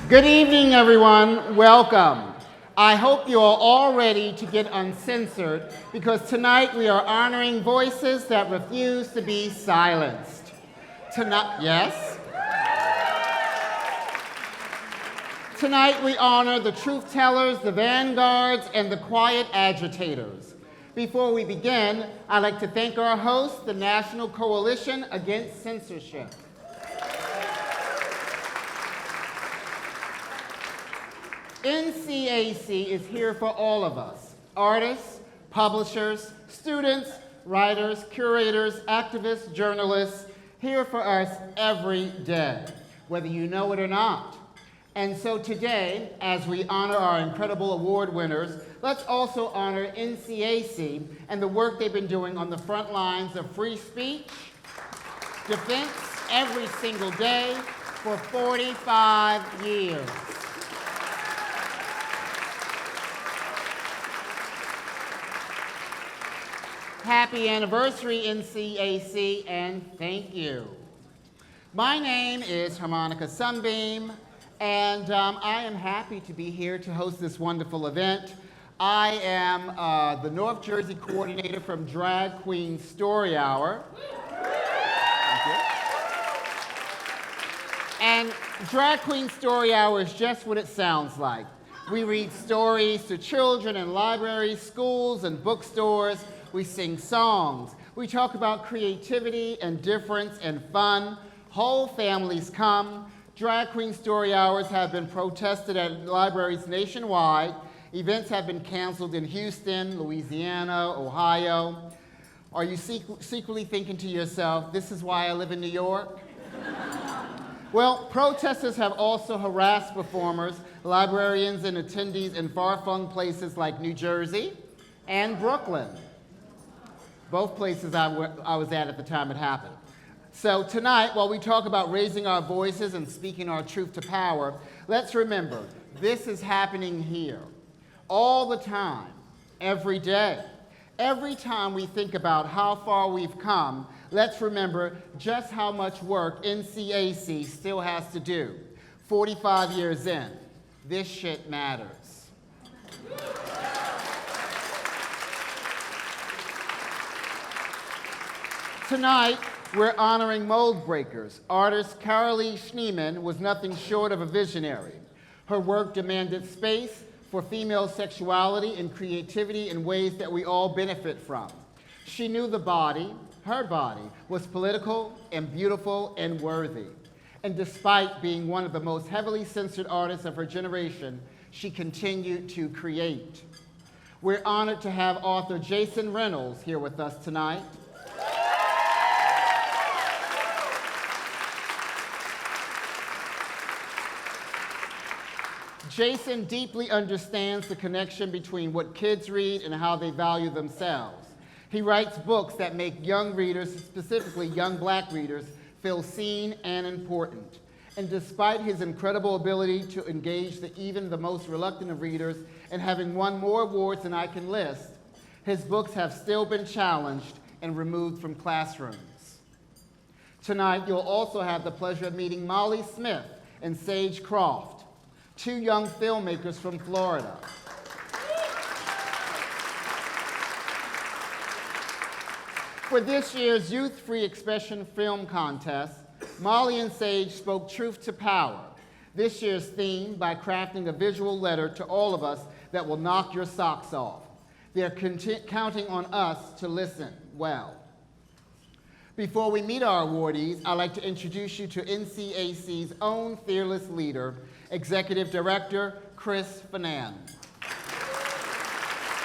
Good evening, everyone. Welcome. I hope you are all ready to get uncensored because tonight we are honoring voices that refuse to be silenced. Tonight, yes? Tonight we honor the truth tellers, the vanguards, and the quiet agitators. Before we begin, I'd like to thank our host, the National Coalition Against Censorship. NCAC is here for all of us, artists, publishers, students, writers, curators, activists, journalists, here for us every day, whether you know it or not. And so today, as we honor our incredible award winners, let's also honor NCAC and the work they've been doing on the front lines of free speech, defense every single day for 45 years. Happy anniversary, NCAC, and thank you. My name is Harmonica Sunbeam, and I am happy to be here to host this wonderful event. I am the North Jersey coordinator from Drag Queen Story Hour. Thank you. And Drag Queen Story Hour is just what it sounds like. We read stories to children in libraries, schools, and bookstores. We sing songs. We talk about creativity and difference and fun. Whole families come. Drag Queen Story Hours have been protested at libraries nationwide. Events have been canceled in Houston, Louisiana, Ohio. Are you secretly thinking to yourself, this is why I live in New York? Well, protesters have also harassed performers, librarians, and attendees in far-flung places like New Jersey and Brooklyn. Both places I was at the time it happened. So tonight, while we talk about raising our voices and speaking our truth to power, let's remember, this is happening here, all the time, every day. Every time we think about how far we've come, let's remember just how much work NCAC still has to do. 45 years in, this shit matters. Tonight, we're honoring mold breakers. Artist Carolee Schneemann was nothing short of a visionary. Her work demanded space for female sexuality and creativity in ways that we all benefit from. She knew the body, her body, was political and beautiful and worthy. And despite being one of the most heavily censored artists of her generation, she continued to create. We're honored to have author Jason Reynolds here with us tonight. Jason deeply understands the connection between what kids read and how they value themselves. He writes books that make young readers, specifically young Black readers, feel seen and important. And despite his incredible ability to engage even the most reluctant of readers and having won more awards than I can list, his books have still been challenged and removed from classrooms. Tonight, you'll also have the pleasure of meeting Molly Smith and Sage Croft, two young filmmakers from Florida. For this year's Youth Free Expression Film Contest, Molly and Sage spoke truth to power, this year's theme by crafting a visual letter to all of us that will knock your socks off. They're counting on us to listen well. Before we meet our awardees, I'd like to introduce you to NCAC's own fearless leader, Executive Director Chris Finan.